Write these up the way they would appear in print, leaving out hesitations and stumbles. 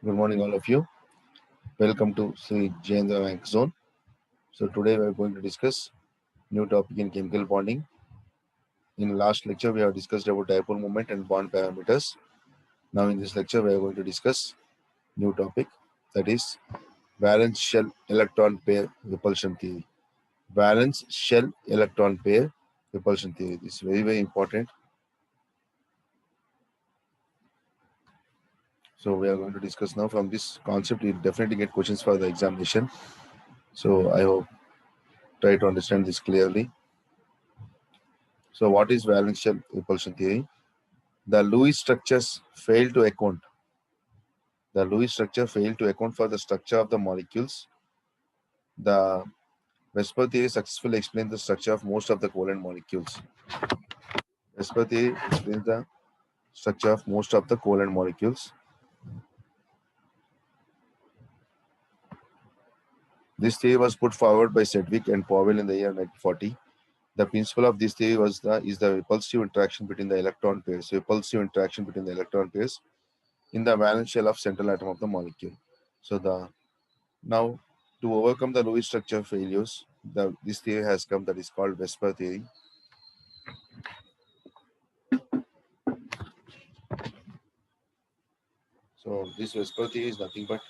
Good morning, all of you. Welcome to Sri Jayendra Bank Zone. So today we are going to discuss new topic in chemical bonding. In last lecture, we have discussed about dipole moment and bond parameters. Now in this lecture, we are going to discuss new topic, that is valence shell electron pair repulsion theory. Valence shell electron pair repulsion theory. This is very important. So we are going to discuss now from this concept. You definitely get questions for the examination. So I hope try to understand this clearly. So what is valence shell repulsion theory? The Lewis structures fail to account. The Lewis structure failed to account for the structure of the molecules. The Vesper theory successfully explains the structure of most of the covalent molecules. Vesper theory explains the structure of most of the covalent molecules. This theory was put forward by Sedgwick and Powell in the year 1940. The principle of this theory is the repulsive interaction between the electron pairs. Repulsive interaction between the electron pairs in the valence shell of central atom of the molecule. So now to overcome the Lewis structure failures, this theory has come that is called Vesper theory. So this Vesper theory is nothing but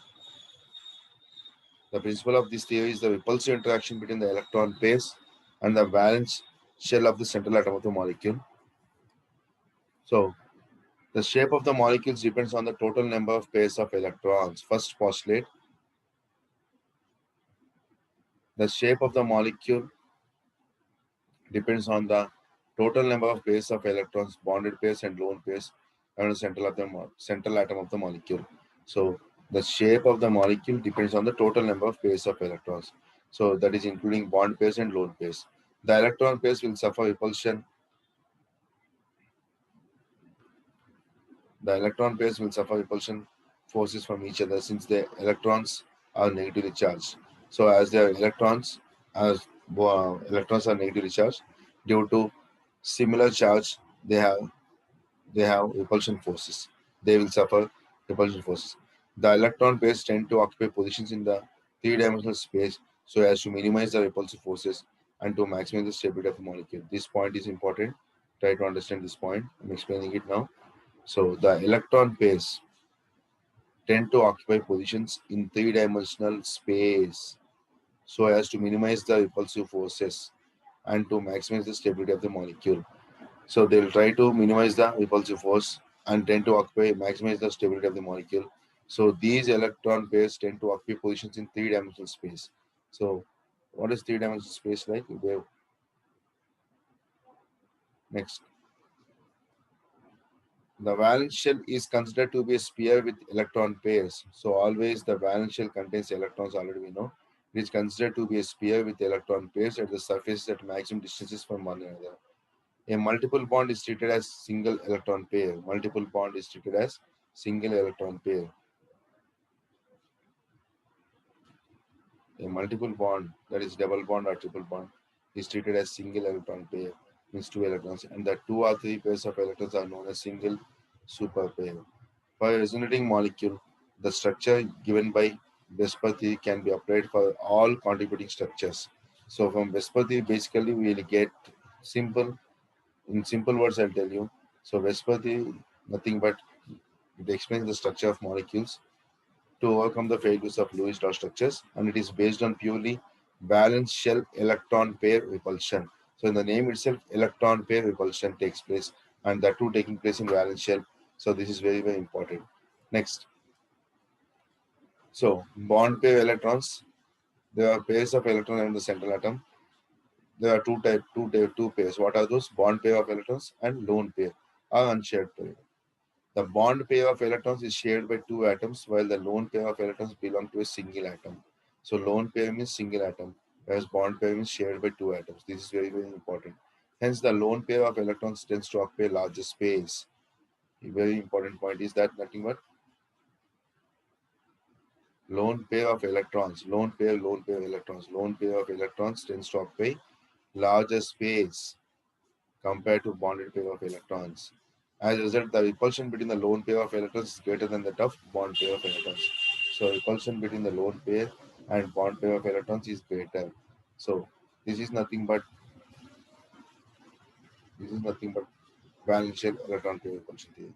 the principle of this theory is the repulsive interaction between the electron pairs and the valence shell of the central atom of the molecule. So the shape of the molecules depends on the total number of pairs of electrons. First postulate, the shape of the molecule depends on the total number of pairs of electrons, bonded pairs and lone pairs around the central atom of the molecule. So the shape of the molecule depends on the total number of pairs of electrons. So that is including bond pairs and lone pairs. The electron pairs will suffer repulsion. The electron pairs will suffer repulsion forces from each other since the electrons are negatively charged. So as the electrons are negatively charged, due to similar charge, they have repulsion forces. They will suffer repulsion forces. The electron pairs tend to occupy positions in the three-dimensional space so as to minimize the repulsive forces and to maximize the stability of the molecule. This point is important. Try to understand this point. I'm explaining it now. So the electron pairs tend to occupy positions in three-dimensional space so as to minimize the repulsive forces and to maximize the stability of the molecule. So they'll try to minimize the repulsive force and tend to maximize the stability of the molecule. So these electron pairs tend to occupy positions in three-dimensional space. So what is three-dimensional space like? Next, the valence shell is considered to be a sphere with electron pairs. So always the valence shell contains electrons, already we know. It is considered to be a sphere with electron pairs at the surface at maximum distances from one another. A multiple bond is treated as single electron pair. Multiple bond is treated as single electron pair. A multiple bond, that is double bond or triple bond, is treated as single electron pair, means two electrons, and the two or three pairs of electrons are known as single super pair. For a resonating molecule, the structure given by Vesper theory can be applied for all contributing structures. So from Vesper theory, basically we will get simple. In simple words, I'll tell you. So Vesper theory, nothing but it explains the structure of molecules to overcome the failures of Lewis dot structures, and it is based on purely valence shell electron pair repulsion. So in the name itself, electron pair repulsion takes place, and that too taking place in valence shell. So this is very important. Next, so bond pair electrons. There are pairs of electrons in the central atom. There are two pairs. What are those? Bond pair of electrons and lone pair or unshared pair. The bond pair of electrons is shared by two atoms, while the lone pair of electrons belong to a single atom. So lone pair means single atom, whereas bond pair means shared by two atoms. This is very important. Hence, the lone pair of electrons tends to occupy larger space. A very important point is that nothing but lone pair of electrons, lone pair electrons, lone pair of electrons tends to occupy larger space compared to bonded pair of electrons. As a result, the repulsion between the lone pair of electrons is greater than that of bond pair of electrons. So repulsion between the lone pair and bond pair of electrons is greater. So this is nothing but valence shell electron pair repulsion theory.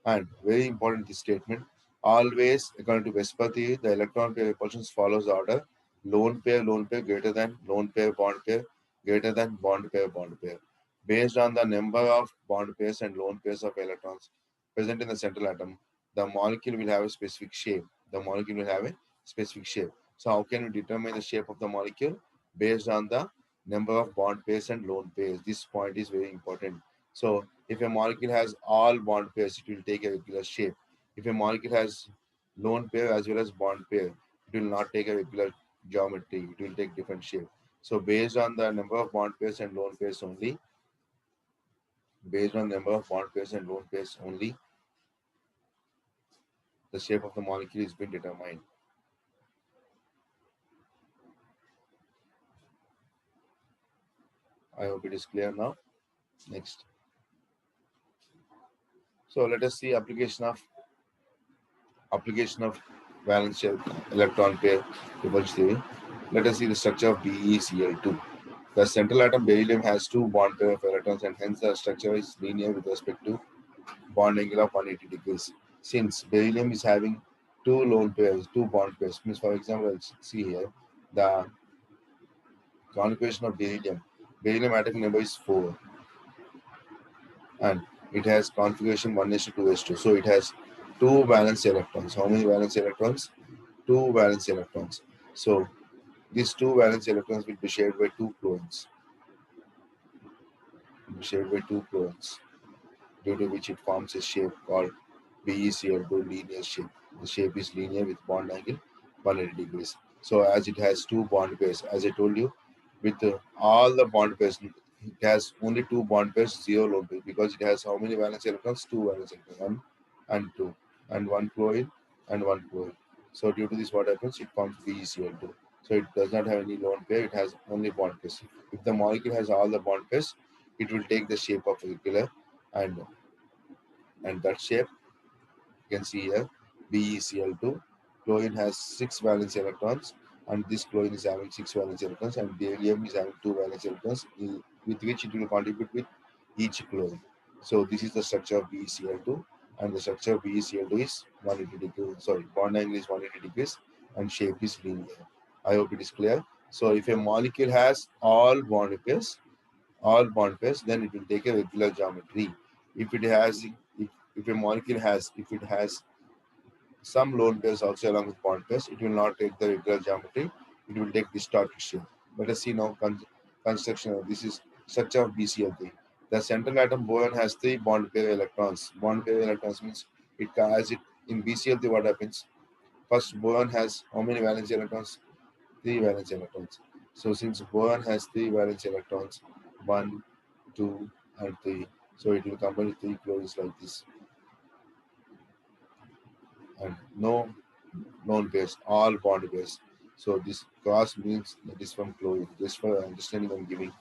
And very important this statement. Always, according to Vesper theory, the electron pair repulsions follows the order lone pair greater than lone pair greater than bond pair. Based on the number of bond pairs and lone pairs of electrons present in the central atom, the molecule will have a specific shape. The molecule will have a specific shape. So how can we determine the shape of the molecule? Based on the number of bond pairs and lone pairs. This point is very important. So if a molecule has all bond pairs, it will take a regular shape. If a molecule has lone pair as well as bond pair, it will not take a regular geometry. It will take different shape. So based on the number of bond pairs and lone pairs only, the shape of the molecule is being determined. I hope it is clear now. Next. So let us see application of valence shell electron pair repulsion theory. Let us see the structure of BeCl2. The central atom beryllium has two bond pair of electrons and hence the structure is linear with respect to bond angle of 180 degrees. Since beryllium is having two lone pairs, two bond pairs, means for example, let's see here the configuration of beryllium atomic number is 4 and it has configuration 1:2:2. So it has two valence electrons. How many valence electrons? Two valence electrons. So these two valence electrons will be shared by two chlorines. Due to which it forms a shape called BeCl2 linear shape. The shape is linear with bond angle 180 degrees. So as it has two bond pairs, as I told you, with all the bond pairs, it has only two bond pairs, zero lone pair, because it has how many valence electrons? Two valence electrons, one and two, and one chlorine and one chlorine. So due to this, what happens? It forms BeCl2. So it does not have any lone pair, it has only bond pairs. If the molecule has all the bond pairs, it will take the shape of a regular and that shape you can see here BeCl2. Chlorine has 6 valence electrons, and this chlorine is having 6 valence electrons, and beryllium is having 2 valence electrons, with which it will contribute with each chlorine. So this is the structure of BeCl2, and the structure of BeCl2 is 180 degrees. Sorry, bond angle is 180 degrees, and shape is linear. I hope it is clear. So if a molecule has all bond pairs, then it will take a regular geometry. If it has, if a molecule has, if it has some lone pairs also along with bond pairs, it will not take the regular geometry. It will take distorted shape. Let us see now construction of this is structure of BCl3. The central atom boron has 3 bond pair electrons. Bond pair electrons means it has it in BCl3. What happens? First, boron has how many valence electrons? 3 valence electrons. So since boron has 3 valence electrons, 1, 2, and 3, so it will combine with 3 chlorines like this, and no known pairs, all bond pairs. So this cross means that is from chlorine. Just for understanding I'm giving.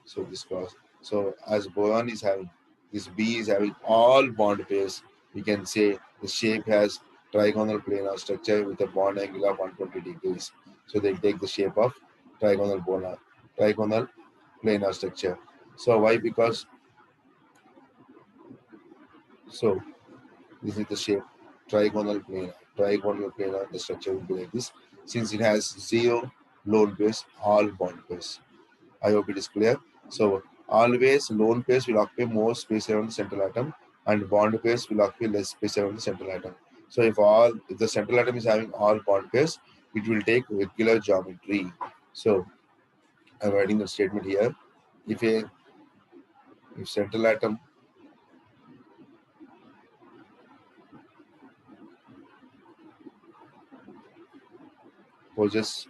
So this cross. So as boron is having this B is having all bond pairs, we can say the shape has trigonal planar structure with a bond angle of 120 degrees. So they take the shape of trigonal planar structure. So why? Because so this is the shape trigonal planar. Trigonal planar, the structure will be like this. Since it has zero lone pairs, all bond pairs. I hope it is clear. So always lone pairs will occupy more space around the central atom, and bond pairs will occupy less space around the central atom. So if the central atom is having all bond pairs, it will take regular geometry. So I'm writing the statement here. If central atom possesses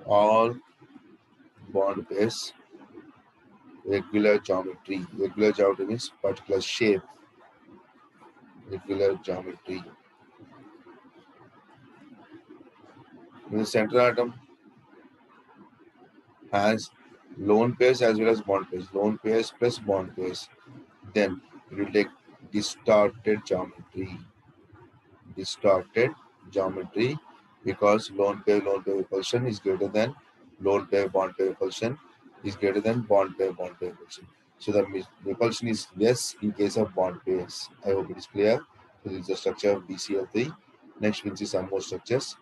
all bond pairs, regular geometry. Regular geometry means particular shape. Regular geometry. When the central atom has lone pairs as well as bond pairs. Lone pairs plus bond pairs. then it will take distorted geometry. Distorted geometry because lone pair repulsion is greater than lone pair bond pair repulsion is greater than bond pair repulsion. So the repulsion is less in case of bond pairs. I hope it is clear. So this is the structure of BCl3. Next we'll see some more structures.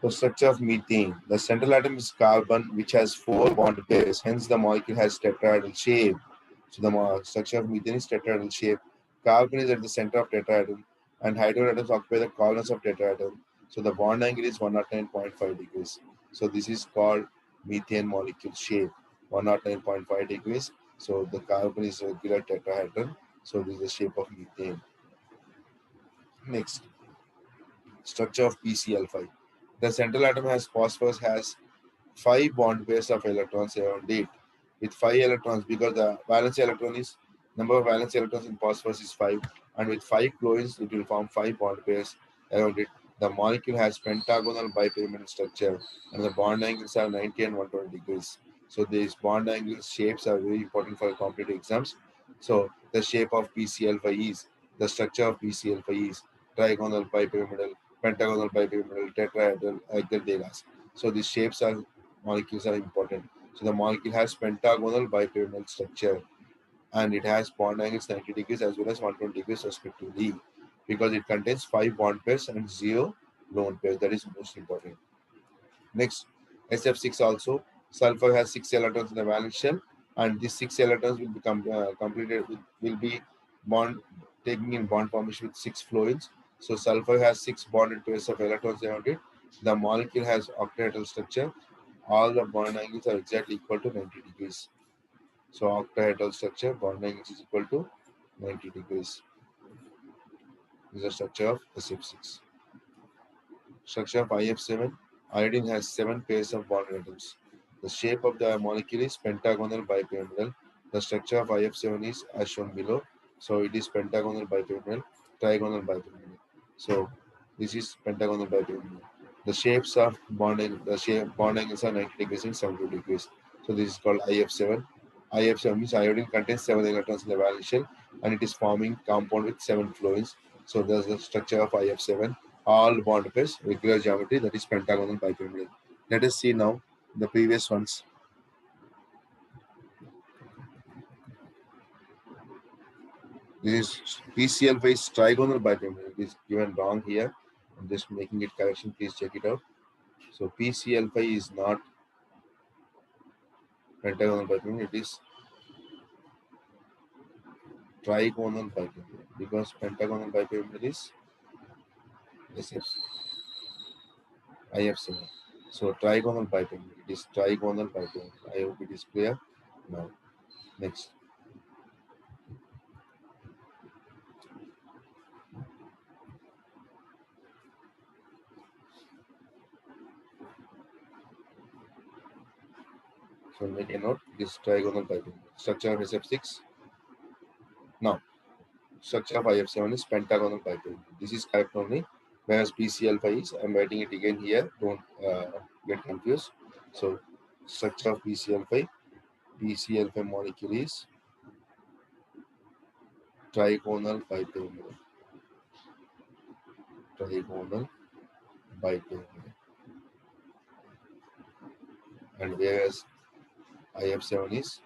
The structure of methane. The central atom is carbon, which has four bond pairs. Hence, the molecule has tetrahedral shape. So, the structure of methane is tetrahedral shape. Carbon is at the center of tetrahedron, and hydrogen occupy the corners of tetrahedron. So, the bond angle is 109.5 degrees. So, this is called methane molecule shape, 109.5 degrees. So, the carbon is a regular tetrahedron. So, this is the shape of methane. Next, structure of PCl5. The central atom has phosphorus has 5 bond pairs of electrons around it with 5 electrons because the valence electron is number of valence electrons in phosphorus is 5, and with 5 chlorines it will form 5 bond pairs around it. The molecule has pentagonal bipyramidal structure and the bond angles are 90 and 120 degrees. So these bond angle shapes are very important for competitive exams. So the shape of PCl5 is the structure of PCl5 is trigonal bipyramidal, pentagonal bipyramidal, tetrahedral, like that they ask. So these shapes are molecules are important. So the molecule has pentagonal bipyramidal structure and it has bond angles 90 degrees as well as 120 degrees respectively because it contains 5 bond pairs and 0 lone pairs. That is most important. Next, SF6 also. Sulfur has 6 electrons in the valence shell and these 6 electrons will become completed with, will be bond taking in bond formation with 6 fluorines. So sulfur has 6 bonded pairs of electrons around it. The molecule has octahedral structure. All the bond angles are exactly equal to 90 degrees. So octahedral structure, bond angles is equal to 90 degrees. This is the structure of SF6. Structure of IF7. Iodine has 7 pairs of bond atoms. The shape of the molecule is pentagonal bipyramidal. The structure of IF7 is as shown below. So it is pentagonal bipyramidal, trigonal bipyramidal. So this is pentagonal bipyramidal. The shapes of bond angles are 90 degrees and 70 degrees. So this is called IF7. IF7 means iodine contains 7 electrons in the valence shell and it is forming compound with 7 fluorines. So there's the structure of IF7. All bond pairs, regular geometry, that is pentagonal bipyramidal. Let us see now the previous ones. This is PCl5 is trigonal bipyramidal. It is given wrong here. I'm just making it correction. Please check it out. So PCl5 is not pentagonal bipyramidal. It is trigonal bipyramidal because pentagonal bipyramidal is SF, IF7. So trigonal bipyramidal. It is trigonal bipyramidal. I hope it is clear now. Next. So make a note. This trigonal bipyramidal. Structure of SF6. Now, structure of IF7 is pentagonal bipyramidal. This is correct only, whereas PCl5 is, I'm writing it again here, don't get confused. So, structure of PCl5 molecule is trigonal bipyramidal. Trigonal bipyramidal. And whereas IF7 is,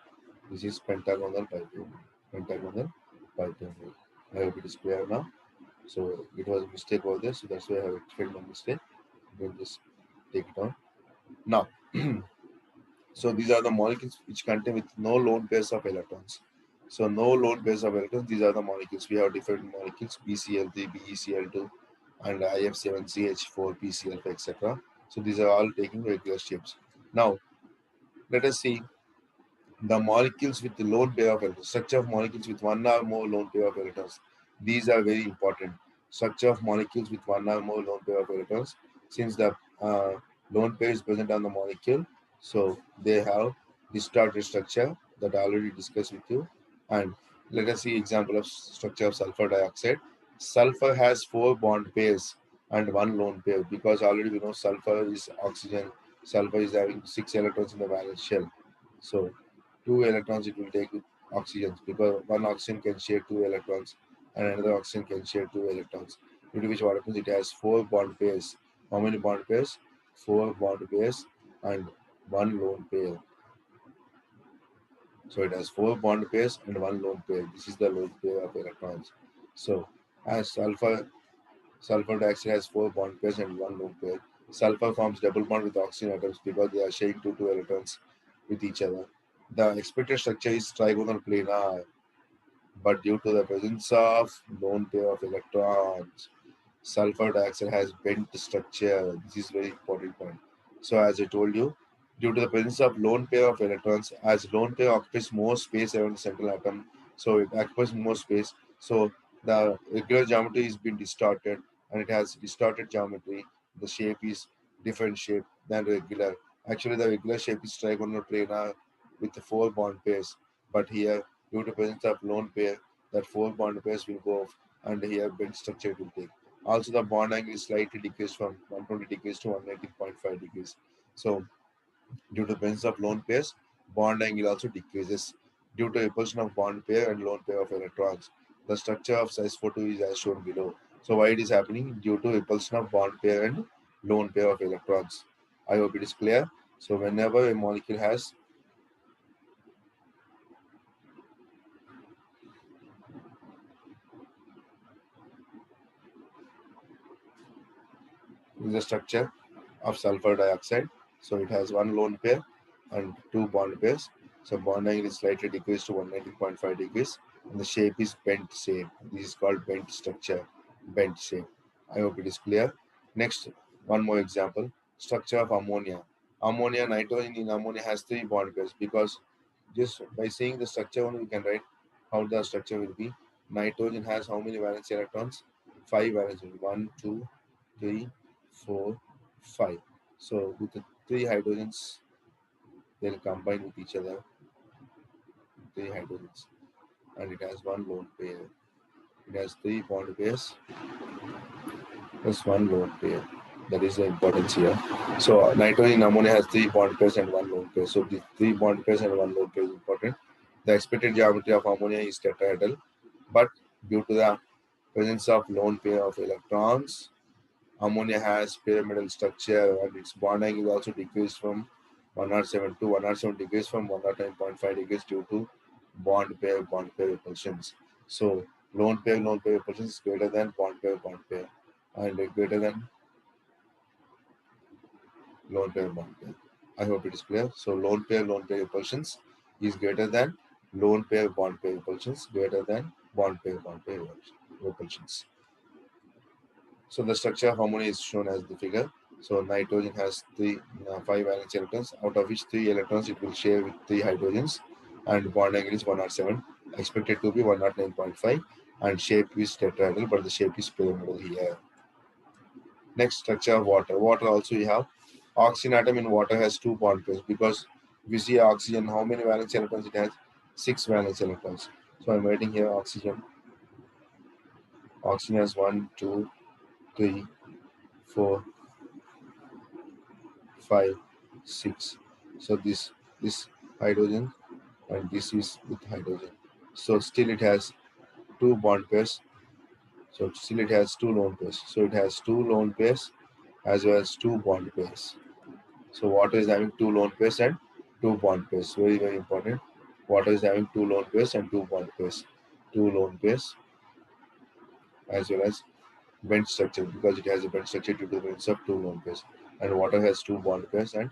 this is pentagonal bipyramidal. Pentagonal bipyramidal. I hope it is clear now. So, it was a mistake over there, so that's why I have explained my mistake. Don't just take it on. Now, so these are the molecules which contain with no lone pairs of electrons. So no lone pairs of electrons. These are the molecules. We have different molecules: BCl3, BeCl2, and IF7CH4, PCl5, etc. So these are all taking regular shapes. Now let us see the molecules with the lone pair of electrons. Structure of molecules with one or more lone pair of electrons. These are very important. Structure of molecules with one or more lone pair of electrons. Since the lone pair is present on the molecule, so they have distorted structure that I already discussed with you. And let us see example of structure of sulfur dioxide. Sulfur has 4 bond pairs and 1 lone pair because already we know sulfur is oxygen. Sulfur is having 6 electrons in the valence shell. So 2 electrons it will take oxygens, because one oxygen can share two electrons and another oxygen can share two electrons. Due to which what happens, it has four bond pairs. How many bond pairs? Four bond pairs and one lone pair. So it has four bond pairs and one lone pair. This is the lone pair of electrons. So as sulfur dioxide has four bond pairs and one lone pair. Sulfur forms double bond with oxygen atoms because they are sharing two electrons with each other. The expected structure is trigonal planar, but due to the presence of lone pair of electrons, sulfur dioxide has bent structure. This is very important point. So as I told you, due to the presence of lone pair of electrons, as lone pair occupies more space around the central atom, so it occupies more space. So the regular geometry is being distorted, and it has distorted geometry. The shape is different shape than regular. Actually, the regular shape is trigonal planar with the four bond pairs, but here, due to presence of lone pair, that four bond pairs will go off, and here bent structure will take. Also, the bond angle is slightly decreased from 120 degrees to 119.5 degrees. So, due to the presence of lone pairs, bond angle also decreases due to repulsion of bond pair and lone pair of electrons. The structure of size 42 is as shown below. So, why it is happening? Due to repulsion of bond pair and lone pair of electrons. I hope it is clear. So, whenever a molecule has the structure of sulfur dioxide. So it has one lone pair and two bond pairs. So bond angle is slightly decreased to 190.5 degrees, and the shape is bent shape. This is called bent structure, bent shape. I hope it is clear. Next, one more example: structure of ammonia. Ammonia, nitrogen in ammonia has three bond pairs, because just by seeing the structure only we can write how the structure will be. Nitrogen has how many valence electrons? Five valence. One, two, three, 4, 5. So with the three hydrogens, they'll combine with each other, three hydrogens, and it has one lone pair. It has three bond pairs plus one lone pair. That is the importance here. So nitrogen ammonia has three bond pairs and one lone pair. So the three bond pairs and one lone pair is important. The expected geometry of ammonia is tetrahedral, but due to the presence of lone pair of electrons, ammonia has pyramidal structure, and its bond angle is also decreased from 107 to 107 degrees from 109.5 degrees due to bond pair repulsions. So lone pair repulsion is greater than bond pair, and greater than bond pair. I hope it is clear. So lone pair repulsions is greater than lone pair repulsions, greater than bond pair repulsions. So the structure of ammonia is shown as the figure. So nitrogen has five valence electrons, out of which three electrons it will share with three hydrogens, and bond angle is 107, expected to be 109.5, and shape is tetrahedral, but the shape is pyramidal here. Next, structure of water. Water also we have oxygen atom in water has two bond pairs, because we see oxygen, how many valence electrons it has? Six valence electrons. So I'm writing here oxygen. Oxygen has 1, 2, 3, 4, 5, 6. So this hydrogen, and this is with hydrogen. So still it has two bond pairs. So still it has two lone pairs. So it has two lone pairs as well as two bond pairs. So water is having two lone pairs and two bond pairs. Very, very important. Water is having two lone pairs and two bond pairs. Two lone pairs as well as bent structure, because it has a bent structure due to the presence of two lone pairs, and water has two bond pairs and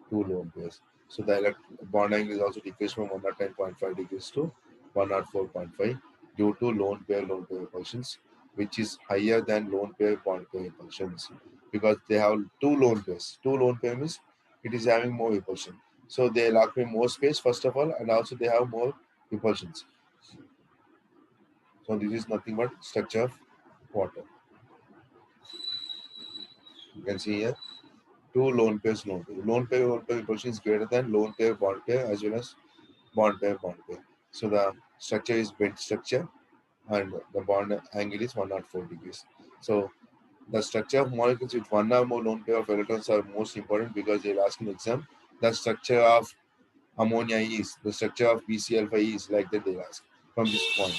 two lone pairs. So the bond angle is also decreased from 110.5 degrees to 104.5 due to lone pair repulsions, which is higher than lone pair bond pair repulsions, because they have two lone pairs. Two lone pair means it is having more repulsion. So they occupy more space first of all, and also they have more repulsions. So this is nothing but structure of water. You can see here two lone pairs, lone pair. Lone pair repulsion is greater than lone pair bond pair as well as bond pair. So the structure is bent structure, and the bond angle is 104 degrees. So the structure of molecules with one or more lone pair of electrons are most important, because they'll ask in exam. The structure of ammonia is. The structure of BCl5 is like that they ask from this point.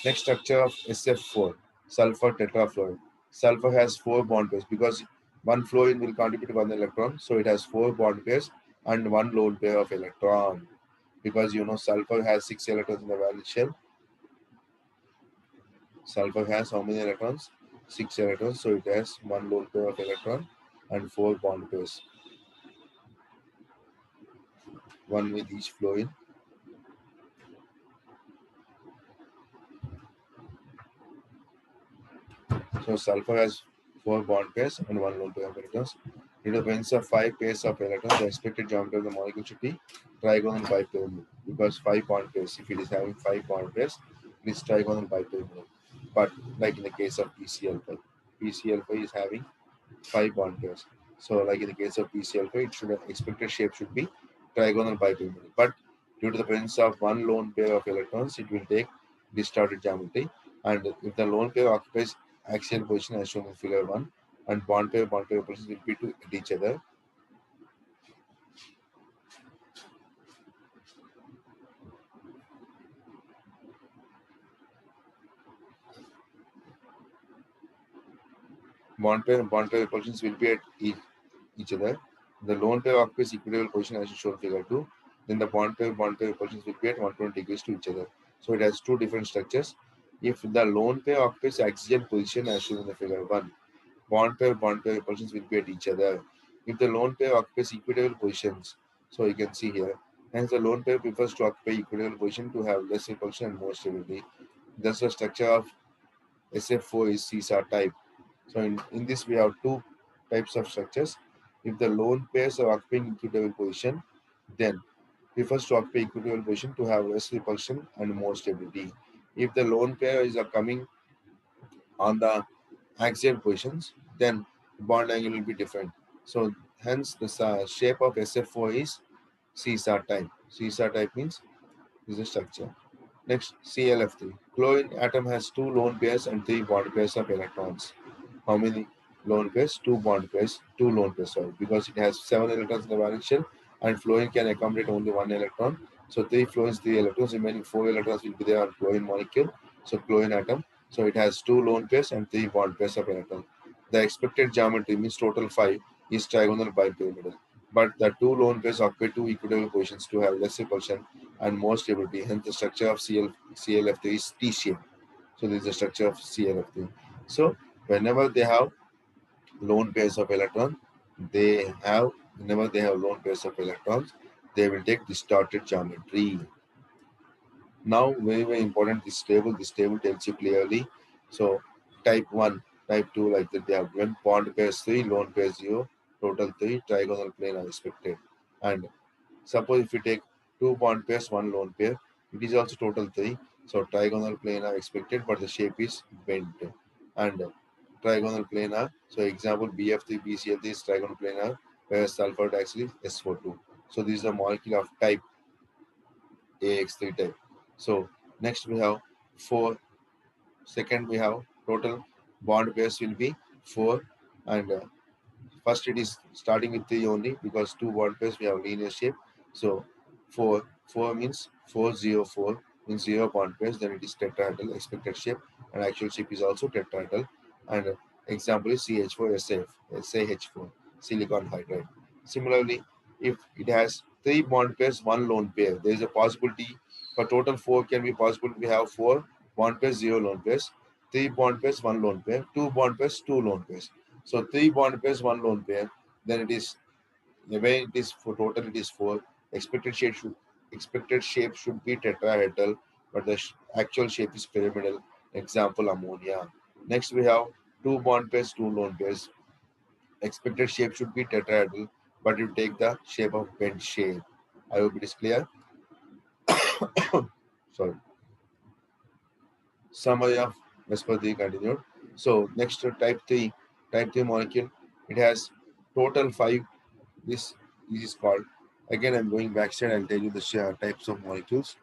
Next structure of SF4, sulfur tetrafluoride. Sulfur has 4 bond pairs because one fluorine will contribute 1 electron, so it has 4 bond pairs and 1 lone pair of electron. Because sulfur has 6 electrons in the valence shell. Sulfur has how many electrons? 6 electrons, so it has 1 lone pair of electron and 4 bond pairs, one with each fluorine. So sulfur has 4 bond pairs and 1 lone pair of electrons. Due to the presence of 5 pairs of electrons, the expected geometry of the molecule should be trigonal bipyramidal because 5 bond pairs. If it is having 5 bond pairs, it is trigonal bipyramidal. But like in the case of PCl5, PCl5 is having 5 bond pairs. So like in the case of PCl5, it should have expected shape should be trigonal bipyramidal. But due to the presence of 1 lone pair of electrons, it will take distorted geometry. And if the lone pair occupies axial position as shown in figure 1, and bond pair positions will be to each other. Bond pair positions will be at each other. The lone pair occupies equidistant position as shown in figure 2. Then the bond pair positions will be at 120 degrees to each other. So it has 2 different structures. If the lone pair occupies axial position as shown in the figure 1, bond pair positions will be at each other. If the lone pair occupies equidistant positions, so you can see here, hence the lone pair prefers to occupy equidistant position to have less repulsion and more stability. Thus the structure of SF4 is CSAR type. So in this we have 2 types of structures. If the lone pairs are occupying equidistant position, then prefers to occupy equidistant position to have less repulsion and more stability. If the lone pair is coming on the axial positions, then bond angle will be different. So hence the shape of SF4 is CSAR type. CSAR type means this is the structure. Next, ClF3. Chlorine atom has 2 lone pairs and 3 bond pairs of electrons. How many lone pairs? 2 bond pairs, 2 lone pairs, sorry, because it has 7 electrons in the valence shell and fluorine can accommodate only 1 electron. So 3 fluorines, 3 electrons, remaining 4 electrons will be there on chlorine molecule. So chlorine atom. So it has 2 lone pairs and 3 bond pairs of electrons. The expected geometry means total 5 is trigonal bipyramidal. But the 2 lone pairs occupy 2 equidistant positions to have less repulsion and more stability. Hence the structure of ClF3 is T-shaped. So this is the structure of ClF3. So whenever they have lone pairs of electrons, whenever they have lone pairs of electrons, they will take distorted geometry. Now, very, very important, this table tells you clearly. So type 1, type 2, like that they have given bond pairs 3, lone pairs 0, total 3, trigonal plane are expected. And suppose if you take 2 bond pairs, 1 lone pair, it is also total 3. So trigonal plane are expected, but the shape is bent. And trigonal planar. So example BF3, BCl3 is trigonal planar, whereas sulfur dioxide is SO2. So this is a molecule of type AX3 type. So next we have 4. Second we have total bond pairs will be 4, and first it is starting with 3 only because 2 bond pairs we have linear shape. So 4 means 404 means 0 bond pairs, then it is tetrahedral expected shape, and actual shape is also tetrahedral. And example is CH4 SAH4 silicon hydride. Similarly, if it has 3 bond pairs, 1 lone pair, there is a possibility for total 4 can be possible. We have 4 bond pairs, 0 lone pairs, 3 bond pairs, 1 lone pair, 2 bond pairs, 2 lone pairs. So 3 bond pairs, 1 lone pair. Then it is the way it is for total. It is 4. Expected shape should be tetrahedral, but the actual shape is pyramidal. Example ammonia. Next we have 2 bond pairs, 2 lone pairs. Expected shape should be tetrahedral, but you take the shape of bent shape. I hope it is clear. Sorry. Summary of Vespers continued. So next type 3 molecule. It has total 5. This is called, again I'm going backside, I'll tell you the types of molecules.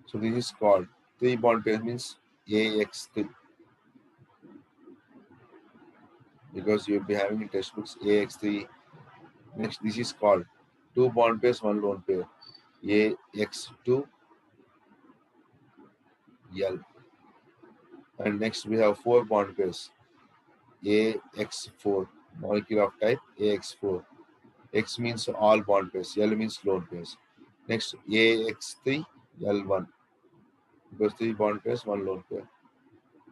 So this is called 3 bond pair means AX3. because you will be having in textbooks AX3. Next, this is called two bond pairs, one lone pair. AX2 L. And next we have four bond pairs. AX4, molecule of type AX4. X means all bond pairs, L means lone pairs. Next, AX3 L1, because three bond pairs, one lone pair.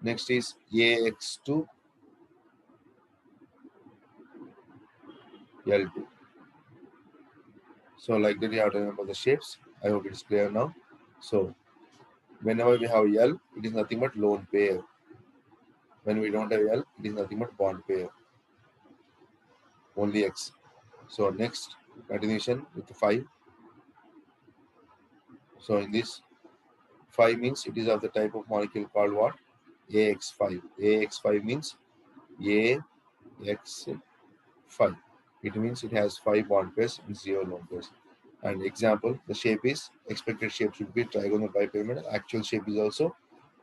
Next is AX2 L2. So like that you have to remember the shapes. I hope it is clear now. So whenever we have L, it is nothing but lone pair. When we don't have L, it is nothing but bond pair. Only X. So next continuation with the 5. So in this 5 means it is of the type of molecule called what? AX5. AX5 means AX5. It means it has 5 bond pairs and 0 lone pairs. And example, the shape is expected shape should be trigonal bipyramidal. Actual shape is also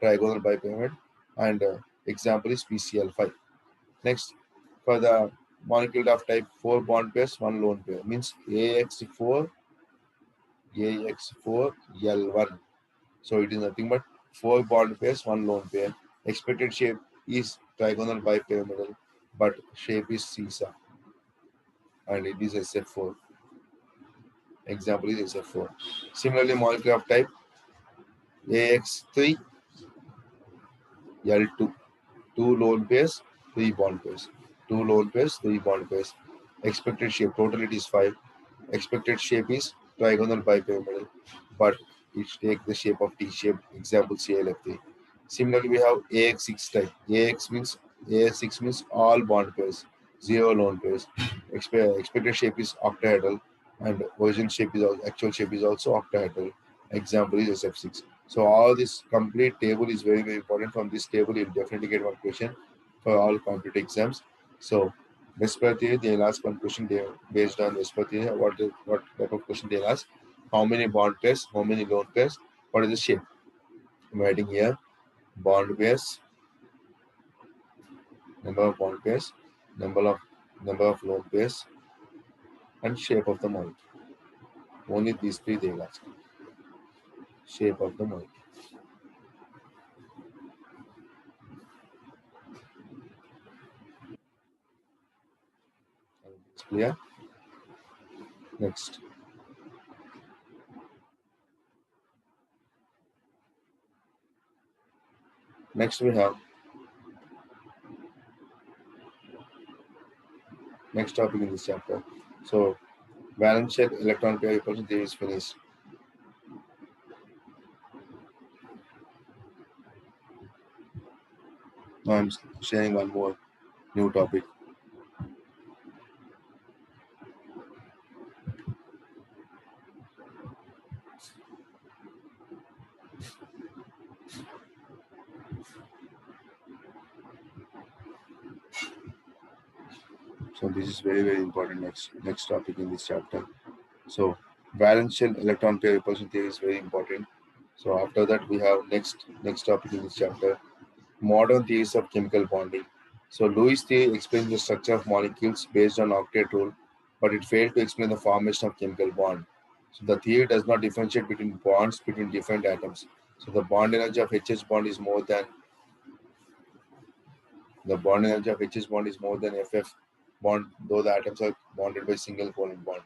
trigonal bipyramid. And example is PCl5. Next, for the molecule of type 4 bond pairs, 1 lone pair means AX4L1. So it is nothing but 4 bond pairs, 1 lone pair. Expected shape is trigonal bipyramidal, but shape is CISA and it is SF4. Example is SF4. Similarly, molecule of type AX3L2. 2 lone pairs, 3 bond pairs. 2 lone pairs, 3 bond pairs. Expected shape, total it is 5. Expected shape is trigonal bipyramidal, but it takes the shape of T shape. Example ClF3. Similarly, we have AX6 type. AX6 means all bond pairs, 0 lone pairs. Expected shape is octahedral, and origin shape is also, actual shape is also octahedral. Example is SF6. So all this complete table is very very important. From this table, you'll definitely get one question for all competitive exams. So Whisper theory, they'll ask one question based on whisper theory. What type of question they'll ask? How many bond pairs? How many lone pairs? What is the shape? I'm writing here bond pairs, number of bond pairs, number of number of lone pairs, and shape of the molecule. Only these three they will ask. Shape of the molecule. It's clear. Next. Next we have next topic in this chapter. So valence shell electron pair repulsion theory is finished. Now I'm sharing one more new topic. So this is very very important next topic in this chapter. So valence shell electron pair repulsion theory is very important. So after that we have next topic in this chapter, modern theories of chemical bonding. So Lewis theory explains the structure of molecules based on octet rule, but it failed to explain the formation of chemical bond. So the theory does not differentiate between bonds between different atoms. So the bond energy of HH bond is more than the bond energy of HH bond is more than FF bond, though the atoms are bonded by single covalent bond.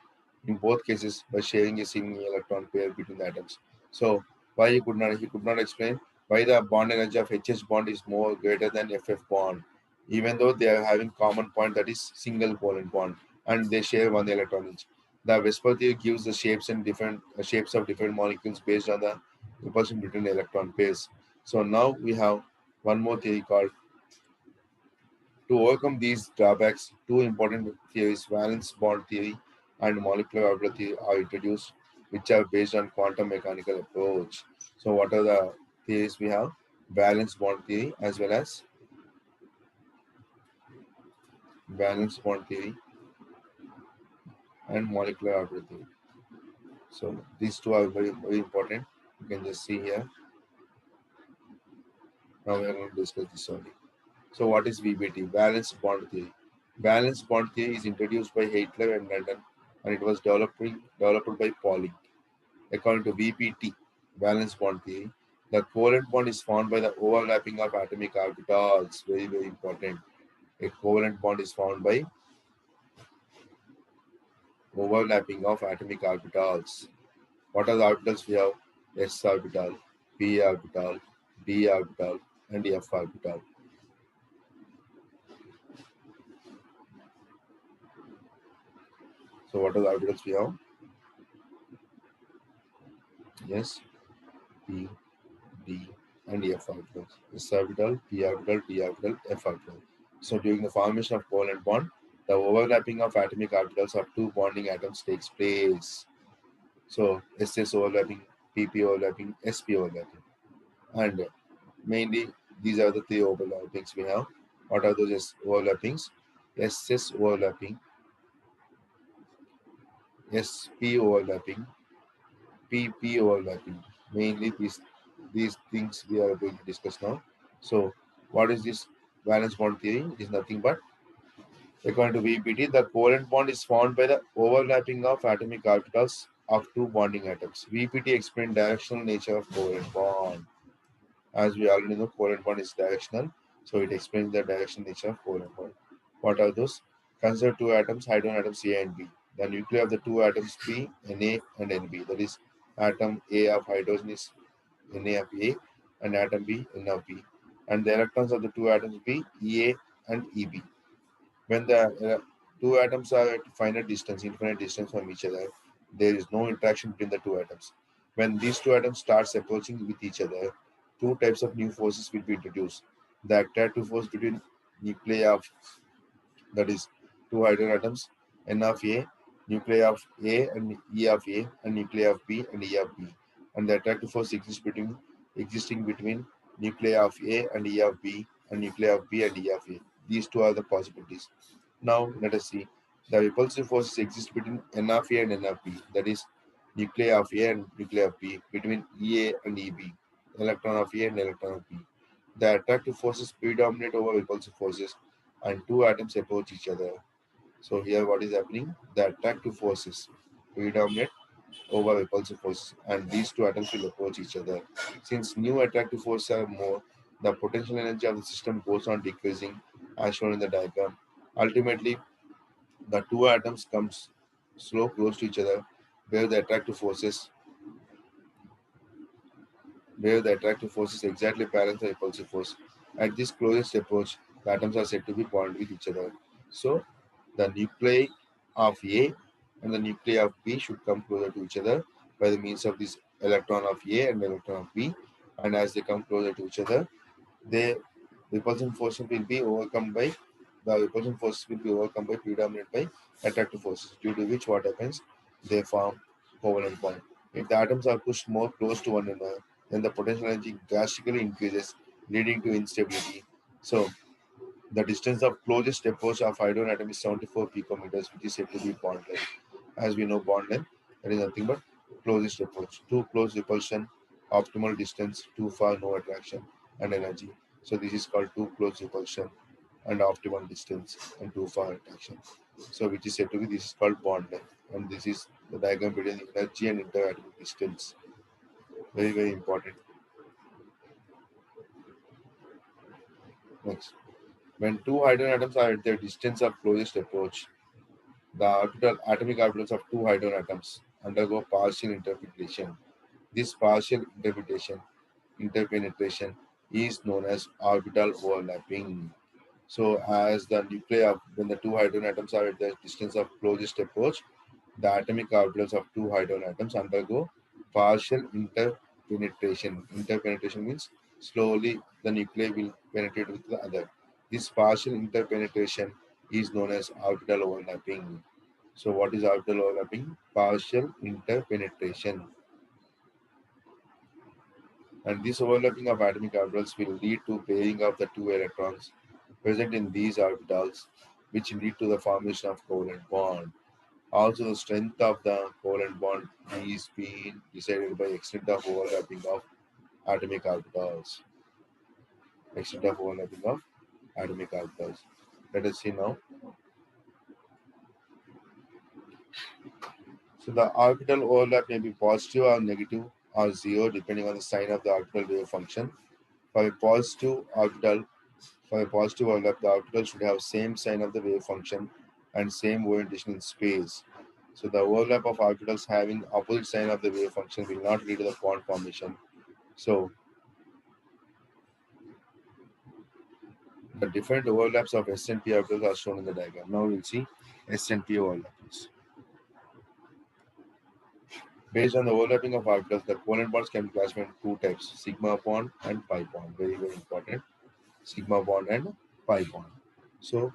In both cases, by sharing a single electron pair between the atoms. So why he could not explain why the bond energy of HH bond is more greater than FF bond, even though they are having common point that is single covalent bond and they share one electron each. The Vesper theory gives the shapes and different shapes of different molecules based on the repulsion between electron pairs. So now we have one more theory called to overcome these drawbacks, two important theories, valence bond theory and molecular orbital theory, are introduced, which are based on quantum mechanical approach. So, what are the theories we have? Valence bond theory as well as valence bond theory and molecular orbital theory. So, these two are very, very important. You can just see here. Now, we are going to discuss this only. So, what is VBT? Valence bond theory. Valence bond theory is introduced by Hitler and London, and it was developed by Pauling. According to VPT, valence bond theory, the covalent bond is formed by the overlapping of atomic orbitals. Very, very important. A covalent bond is formed by overlapping of atomic orbitals. What are the orbitals we have? S orbital, p orbital, d orbital, and f orbital. So what are the orbitals we have? S, p, d, and f orbitals. S orbital, p orbital, d orbital, f orbital. So during the formation of covalent bond, the overlapping of atomic orbitals of two bonding atoms takes place. So SS overlapping, PP overlapping, SP overlapping. And mainly these are the three overlappings we have. What are those overlappings? SS overlapping, SP overlapping, PP overlapping. Mainly these things we are going to discuss now. So what is this valence bond theory? It is nothing but, according to VPT, the covalent bond is formed by the overlapping of atomic orbitals of two bonding atoms. VPT explained directional nature of covalent bond. As we already know, covalent bond is directional, so it explains the directional nature of covalent bond. What are those? Consider two atoms, hydrogen atoms A and B. The nuclei of the two atoms P, Na and Nb. That is, atom A of hydrogen is Na of A, and atom B, N of B. And the electrons of the two atoms B, Ea and Eb. When the two atoms are at infinite distance from each other, there is no interaction between the two atoms. When these two atoms start approaching with each other, two types of new forces will be introduced. The attractive force between nuclei of, that is, two hydrogen atoms, N of A, nuclei of A and E of A, and nuclei of B and E of B. And the attractive force existing between nuclei of A and E of B, and nuclei of B and E of A. These two are the possibilities. Now let us see. The repulsive forces exist between N of A and N of B, that is, nuclei of A and nuclei of B, between EA and EB, electron of A and electron of B. The attractive forces predominate over repulsive forces, and two atoms approach each other. So here what is happening? The attractive forces predominate over repulsive forces, and these two atoms will approach each other. Since new attractive forces are more, the potential energy of the system goes on decreasing as shown in the diagram. Ultimately, the two atoms comes slow close to each other, where the attractive forces exactly balance the repulsive force. At this closest approach, the atoms are said to be bonded with each other. So the nuclei of A and the nuclei of B should come closer to each other by the means of this electron of A and electron of B. And as they come closer to each other, the repulsion force will be overcome by predominant by attractive forces, due to which what happens, they form covalent bond. If the atoms are pushed more close to one another, then the potential energy drastically increases, leading to instability. So the distance of closest approach of hydrogen atom is 74 picometers, which is said to be bond length. As we know, bond length, that is nothing but closest approach. Too close repulsion, optimal distance, too far no attraction and energy. So this is called too close repulsion and optimal distance and too far attraction. So which is said to be, this is called bond length, and this is the diagram between the energy and interatomic distance. Very, very important. Next, when two hydrogen atoms are at their distance of closest approach, the atomic orbitals of two hydrogen atoms undergo partial interpretation. This partial interpenetration is known as orbital overlapping. So, as the nuclei of when the two hydrogen atoms are at the distance of closest approach, the atomic orbitals of two hydrogen atoms undergo partial interpenetration. Interpenetration means slowly the nuclei will penetrate with the other. This partial interpenetration is known as orbital overlapping. So, what is orbital overlapping? Partial interpenetration. And this overlapping of atomic orbitals will lead to pairing of the two electrons present in these orbitals, which lead to the formation of covalent bond. Also, the strength of the covalent bond is being decided by extent of overlapping of atomic orbitals. Extent of overlapping of atomic orbitals. Let us see now. So the orbital overlap may be positive or negative or zero depending on the sign of the orbital wave function. For a positive orbital, for a positive overlap, the orbital should have same sign of the wave function and same orientation in space. So the overlap of orbitals having opposite sign of the wave function will not lead to the bond formation. So the different overlaps of S and P orbitals are shown in the diagram. Now we'll see S and P overlaps. Based on the overlapping of orbitals, the covalent bonds can be classified into two types: sigma bond and pi bond. Very, very important. Sigma bond and pi bond. So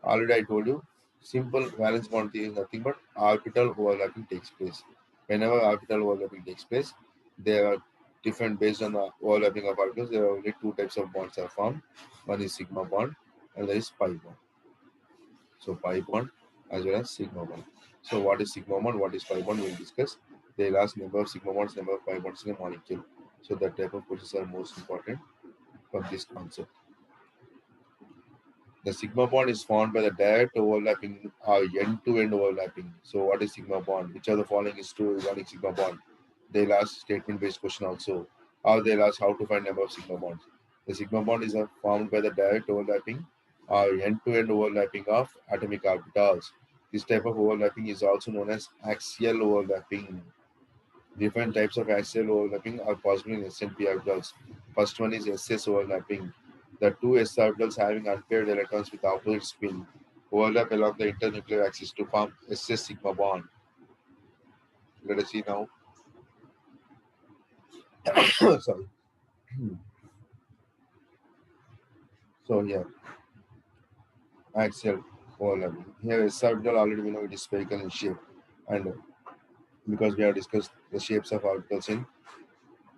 already I told you, simple valence bond theory is nothing but orbital overlapping takes place. Whenever orbital overlapping takes place, there are different based on the overlapping of orbitals. There are only two types of bonds are formed. One is sigma bond, and there is pi bond. So pi bond as well as sigma bond. So what is sigma bond? What is pi bond? We'll discuss. They'll ask number of sigma bonds, number of pi bonds in a molecule. So that type of questions are most important from this concept. The sigma bond is formed by the direct overlapping or end-to-end overlapping. So what is sigma bond? Which of the following is true regarding sigma bond? They'll ask statement-based question also. Or they'll ask how to find number of sigma bonds. The sigma bond is formed by the direct overlapping or end-to-end overlapping of atomic orbitals. This type of overlapping is also known as axial overlapping. Different types of axial overlapping are possible in S&P orbitals. First one is SS overlapping. The two s orbitals having unpaired electrons with opposite spin overlap along the internuclear axis to form SS sigma bond. Let us see now. Sorry. So here, axial overlapping. Here S orbital already we know it is spherical in shape, and because we have discussed the shapes of orbitals in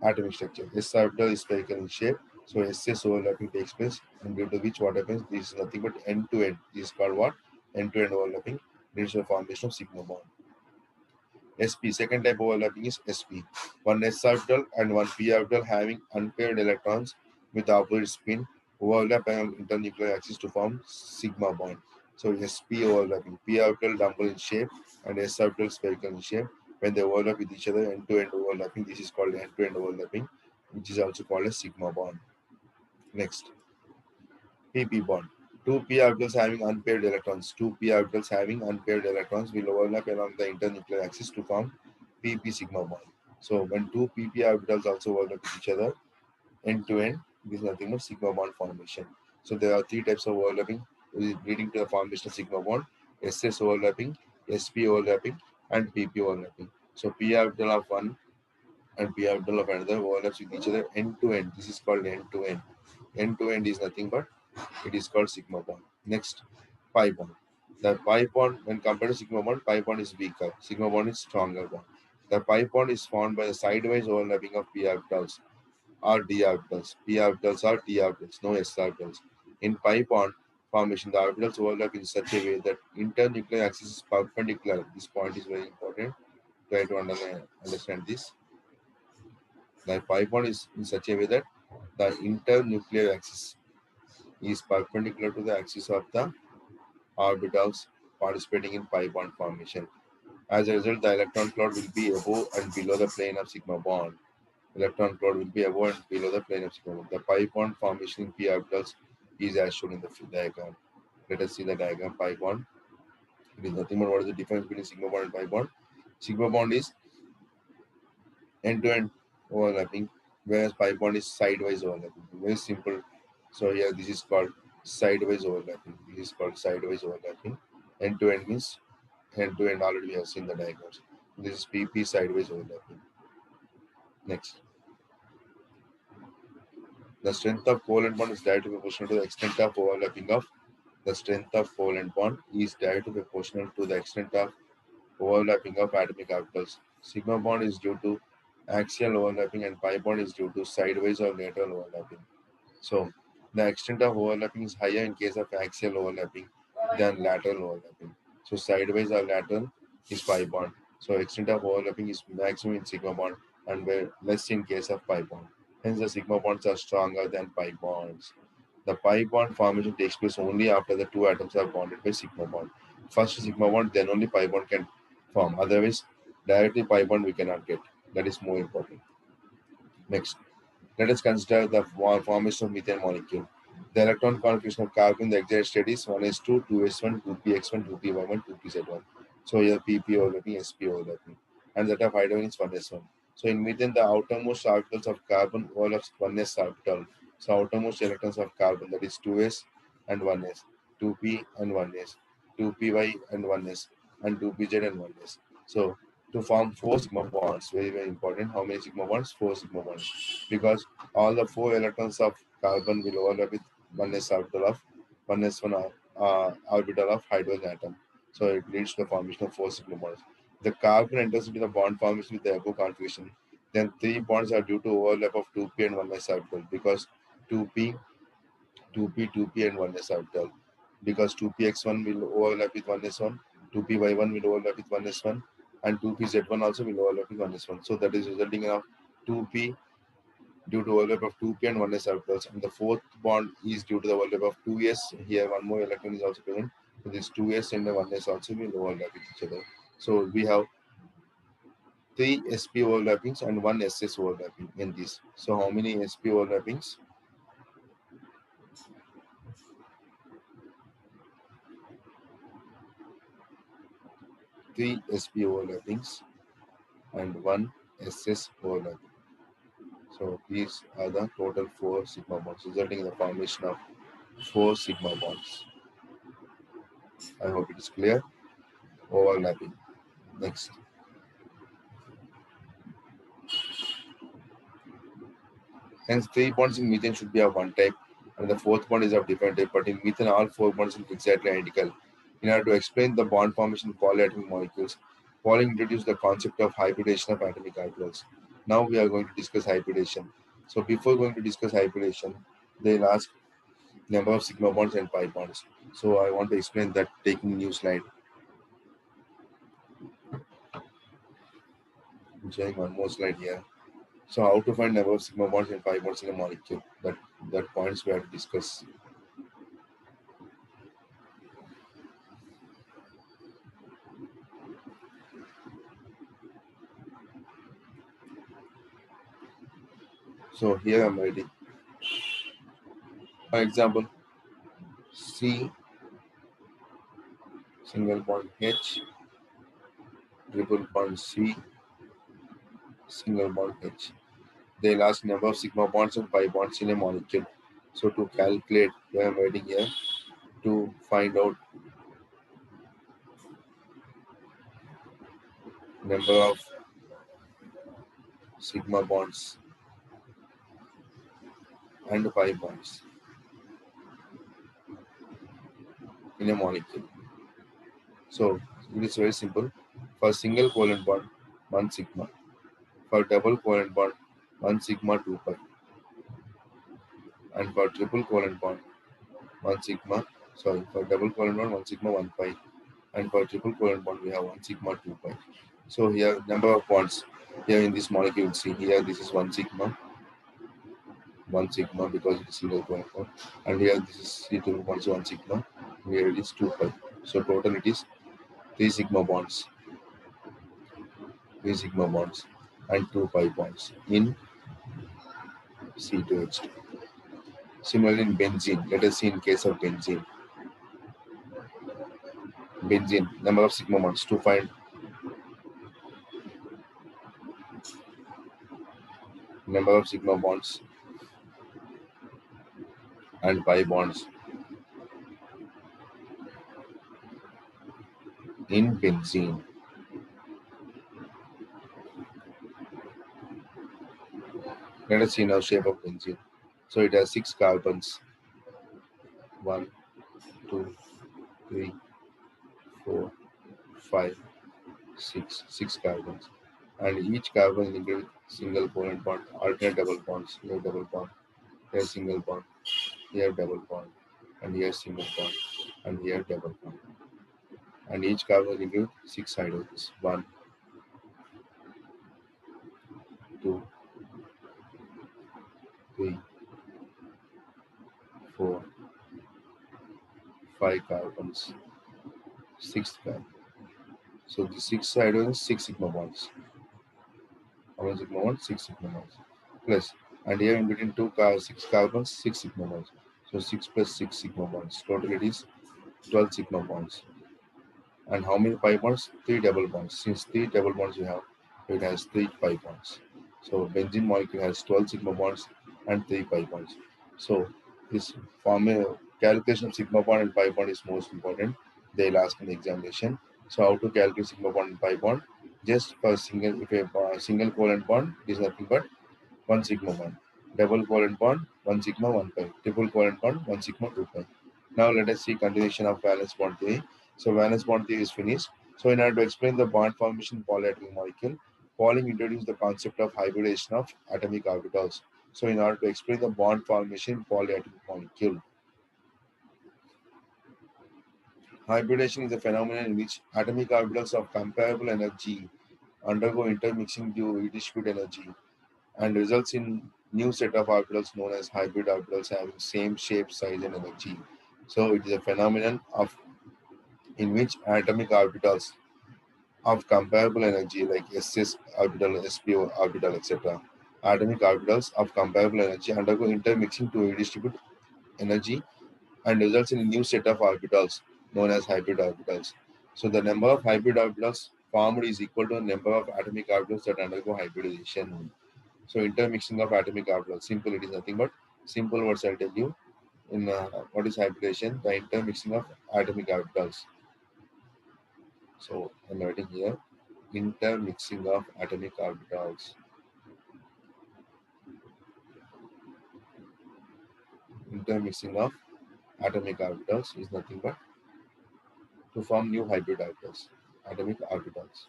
atomic structure. S orbital is spherical in shape, so SS overlapping takes place, and due to which what happens, this is nothing but end to end. This is called what? End to end overlapping leads to the formation of sigma bond. SP, second type overlapping is SP. One s orbital and one p orbital having unpaired electrons with opposite spin overlap along internuclear axis to form sigma bond. So SP overlapping, p orbital dumbbell in shape and s orbital spherical in shape. When they overlap with each other, end-to-end overlapping, this is called end-to-end overlapping, which is also called a sigma bond. Next, pp bond. Two p orbitals having unpaired electrons. Two p orbitals having unpaired electrons will overlap along the internuclear axis to form pp sigma bond. So when two pp orbitals also overlap with each other, end to end, this is nothing but sigma bond formation. So there are three types of overlapping leading to the formation of sigma bond: SS overlapping, SP overlapping, and PP overlapping. So p orbital of one and p orbital of another overlaps with each other end to end. This is called end to end. End to end is nothing but it is called sigma bond. Next, pi bond. The pi bond, when compared to sigma bond, pi bond is weaker. Sigma bond is stronger bond. The pi bond is formed by the sidewise overlapping of p orbitals or d orbitals. P orbitals or t orbitals, no s orbitals. In pi bond formation, the orbitals overlap in such a way that internuclear axis is perpendicular. This point is very important. Try to understand this. The pi bond is in such a way that the internuclear axis is perpendicular to the axis of the orbitals participating in pi bond formation. As a result, the electron cloud will be above and below the plane of sigma bond. Electron cloud will be above and below the plane of sigma bond. The pi bond formation in p orbitals is as shown in the diagram. Let us see the diagram. Pi bond. It is nothing but what is the difference between sigma bond and pi bond? Sigma bond is end-to-end overlapping, whereas pi bond is sidewise overlapping. Very simple. So here this is called sidewise overlapping. This is called sidewise overlapping. End-to-end means end-to-end. Already we have seen the diagrams. This is PP sideways overlapping. Next, the strength of covalent bond is directly proportional to the extent of overlapping of the strength of covalent bond is directly proportional to the extent of overlapping of atomic orbitals. Sigma bond is due to axial overlapping and pi bond is due to sideways or lateral overlapping. So the extent of overlapping is higher in case of axial overlapping than lateral overlapping. So sideways or lateral is pi bond. So extent of overlapping is maximum in sigma bond and less in case of pi bond. Hence the sigma bonds are stronger than pi bonds. The pi bond formation takes place only after the two atoms are bonded by sigma bond. First sigma bond, then only pi bond can form. Otherwise, directly pi bond we cannot get. That is more important. Next, let us consider the formation of methane molecule. The electron configuration of carbon in the excited state is 1s2, 2s1, 2px1, 2py1, 2pz1. So here pp overlapping, sp overlapping. And that of hydrogen is 1s1. So in methane, the outermost orbitals of carbon overlaps 1s orbital. So outermost electrons of carbon, that is 2s and 1s, 2p and 1s, 2py and 1s, and 2pz and 1s. So to form four sigma bonds, very very important. How many sigma bonds? Four sigma bonds, because all the four electrons of carbon will overlap with 1s orbital of 1s1 orbital of hydrogen atom. So it leads to the formation of four sigma bonds. The carbon enters into the bond formation with the above configuration. Then three bonds are due to overlap of 2p and 1s orbital, because 2p, 2p, 2p and 1s orbital. Because 2px1 will overlap with 1s1, 2py1 will overlap with 1s1, and 2pz1 also will overlap with 1s1. So that is resulting in 2p due to overlap of 2p and 1s orbitals, and the fourth bond is due to the overlap of 2s. Here one more electron is also present, so this 2s and the 1s also will overlap with each other. So we have three sp overlappings and one ss overlapping in this. So how many sp overlappings? Three sp overlappings and one ss overlapping. So these are the total four sigma bonds, resulting in the formation of four sigma bonds. I hope it is clear. Overlapping. Next. Hence, three bonds in methane should be of one type, and the fourth bond is of different type. But in methane, all four bonds are exactly identical. In order to explain the bond formation of polyatomic molecules, Pauling introduced the concept of hybridization of atomic orbitals. Now we are going to discuss hybridization. So before going to discuss hybridization, they'll ask number of sigma bonds and pi bonds. So I want to explain that taking new slide. I'm showing one more slide here. So how to find number of sigma bonds and pi bonds in a molecule? That points we have to discuss. So here I'm writing. For example, C single bond H, triple bond C, single bond H. They'll ask number of sigma bonds and pi bonds in a molecule. So to calculate, where I'm writing here, to find out number of sigma bonds and pi bonds in a molecule. So it is very simple. For single covalent bond, 1 sigma. For double covalent bond, 1 sigma 2 pi. And for triple covalent bond, 1 sigma, for double covalent bond, 1 sigma 1 pi. And for triple covalent bond, we have 1 sigma 2 pi. So here, number of bonds here in this molecule, see here, this is 1 sigma because it is single covalent bond. And here, this is C triple bond, so 1 sigma. Here it is 2 pi. So total it is 3 sigma bonds, 3 sigma bonds, and 2 pi bonds in C2H2. Similarly, in benzene, let us see in case of benzene. Benzene, number of sigma bonds to find number of sigma bonds and pi bonds in benzene. Let us see now shape of benzene. So it has 6 carbons. 1, 2, 3, 4, 5, 6. 6 carbons. And each carbon is linked with single covalent bond, alternate double bonds. Here double bond, here single bond, here double bond, and here single bond, and here double bond. And each carbon is linked with 6 hydrogens. 1, 2, 3, 4, 5 carbons, 6 carbon. So the 6 hydrogens, 6 sigma bonds. How many sigma bonds? 6 sigma bonds. Plus, and here in between 6 carbons, 6 sigma bonds. So 6 plus 6 sigma bonds. Total it is 12 sigma bonds. And how many pi bonds? 3 double bonds. Since 3 double bonds you have, it has 3 pi bonds. So benzene molecule has 12 sigma bonds and 3 pi bonds. So this formula calculation of sigma bond and pi bond is most important. They'll ask in the examination. So how to calculate sigma bond and pi bond? Just for single, if a single covalent bond is nothing but 1 sigma 1. Double covalent bond 1 sigma 1 pi. Triple covalent bond 1 sigma 2 pi. Now let us see continuation of valence bond theory. So valence bond theory is finished. So in order to explain the bond formation in polyatomic molecule, Pauling introduced the concept of hybridization of atomic orbitals. So in order to explain the bond formation in polyatomic molecule, hybridization is a phenomenon in which atomic orbitals of comparable energy undergo intermixing to redistribute energy and results in new set of orbitals known as hybrid orbitals having same shape, size, and energy. So it is a phenomenon of in which atomic orbitals of comparable energy like SS orbital, sp orbital, etc. Atomic orbitals of comparable energy undergo intermixing to redistribute energy and results in a new set of orbitals known as hybrid orbitals. So the number of hybrid orbitals formed is equal to the number of atomic orbitals that undergo hybridization. So intermixing of atomic orbitals. Simple, it is nothing but simple words I'll tell you. In what is hybridization? The intermixing of atomic orbitals. So I'm writing here intermixing of atomic orbitals. Intermixing of atomic orbitals is nothing but to form new hybrid orbitals. Atomic orbitals,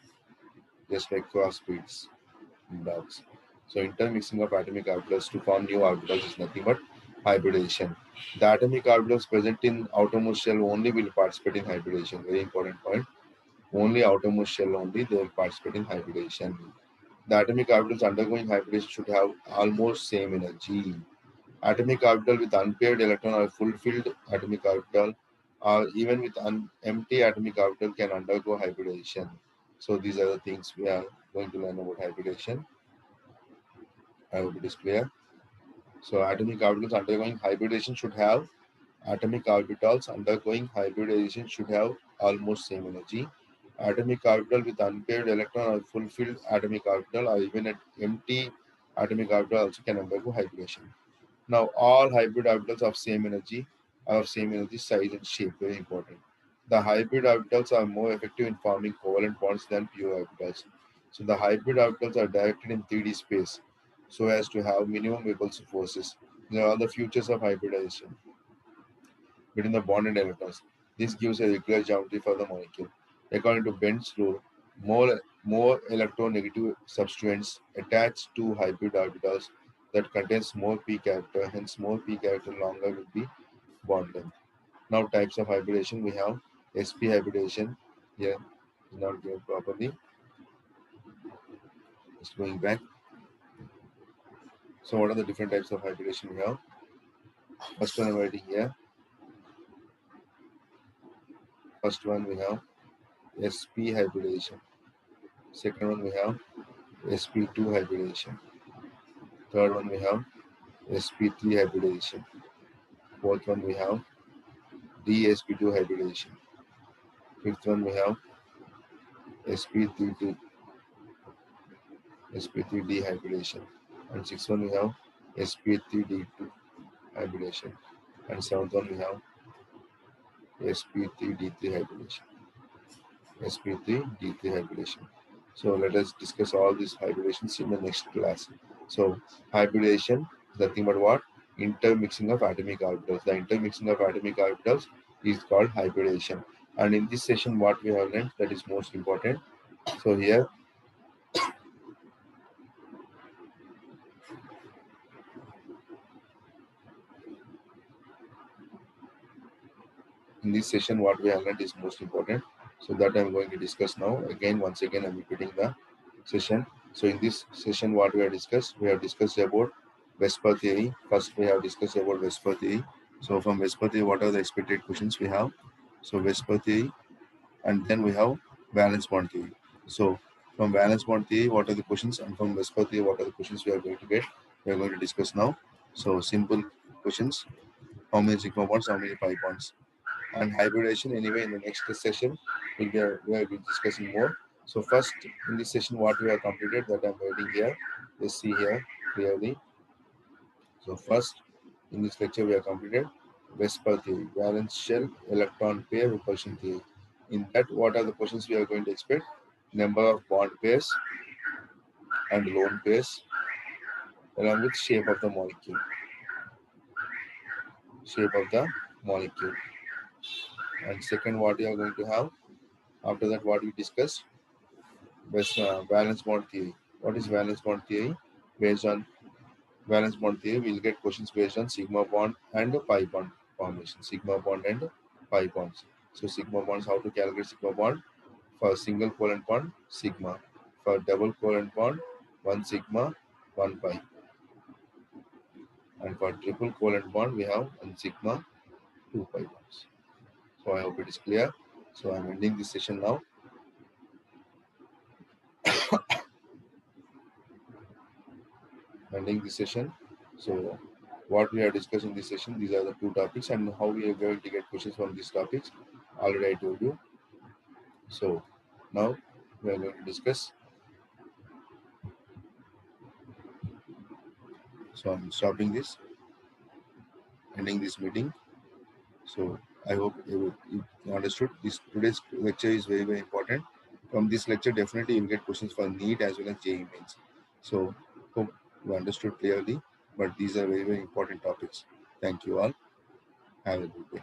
just like cross speeds in dogs. So intermixing of atomic orbitals to form new orbitals is nothing but hybridization. The atomic orbitals present in outermost shell only will participate in hybridization. Very important point. Only outermost shell only they will participate in hybridization. The atomic orbitals undergoing hybridization should have almost same energy. Atomic orbital with unpaired electron or full-filled atomic orbital or even with empty atomic orbital can undergo hybridization. So these are the things we are going to learn about hybridization. I hope it is clear. So atomic orbitals undergoing hybridization should have almost same energy. Atomic orbital with unpaired electron or full-filled atomic orbital or even an empty atomic orbital also can undergo hybridization. Now all hybrid orbitals are of same energy, size and shape. Very important. The hybrid orbitals are more effective in forming covalent bonds than pure orbitals. So the hybrid orbitals are directed in 3D space so as to have minimum repulsive forces. These are all the features of hybridization between the bond and electrons. This gives a regular geometry for the molecule. According to Bend's rule, more electronegative substituents attached to hybrid orbitals that contains more p character, hence more p character longer will be bond length. Now types of hybridization we have sp hybridization. Here is not given properly. Just going back. So what are the different types of hybridization we have? First one I'm writing here. First one we have sp hybridization. Second one we have sp2 hybridization. Third one we have sp3 hybridization. Fourth one we have dsp2 hybridization. Fifth one we have sp3d sp3d hybridization. And sixth one we have sp3d2 hybridization. And seventh one we have sp3d3 hybridization. sp3d3 hybridization. So let us discuss all these hybridations in the next class. So hybridization is nothing but what? Intermixing of atomic orbitals. The intermixing of atomic orbitals is called hybridization. And in this session, what we have learned that is most important. So here, in this session, what we have learned is most important. So that I'm going to discuss now. Again, once again, I'm repeating the session. So in this session, what we have discussed about Vesper theory. First, we have discussed about Vesper theory. So from Vesper theory, what are the expected questions we have? So Vesper theory, and then we have valence bond theory. So from valence bond theory, what are the questions, and from Vesper theory, what are the questions we are going to get? We are going to discuss now. So simple questions: how many sigma bonds, how many pi bonds, and hybridization. Anyway, in the next session, we will be discussing more. So first, in this session, what we have completed that I'm writing here, let's see here clearly. So first, in this lecture, we have completed Vesper theory, valence shell, electron pair, repulsion theory. In that, what are the questions we are going to expect? Number of bond pairs and lone pairs, along with shape of the molecule. And second, what we are going to have after that, what we discussed, valence bond theory. What is valence bond theory? Based on valence bond theory, we'll get questions based on sigma bond and pi bond formation. Sigma bond and pi bonds. So sigma bonds, how to calculate sigma bond? For single covalent bond, sigma. For double covalent bond, 1 sigma, 1 pi. And for triple covalent bond, we have 1 sigma, 2 pi bonds. So I hope it is clear. So I'm ending this session now. Ending this session. So what we are discussing in this session, these are the two topics, and how we are going to get questions from these topics. Already I told you. So now we are going to discuss. So I'm stopping this, ending this meeting. So I hope you understood. This today's lecture is very, very important. From this lecture, definitely you'll get questions for NEET as well as JEE mains. So hope you understood clearly. But these are very, very important topics. Thank you all. Have a good day.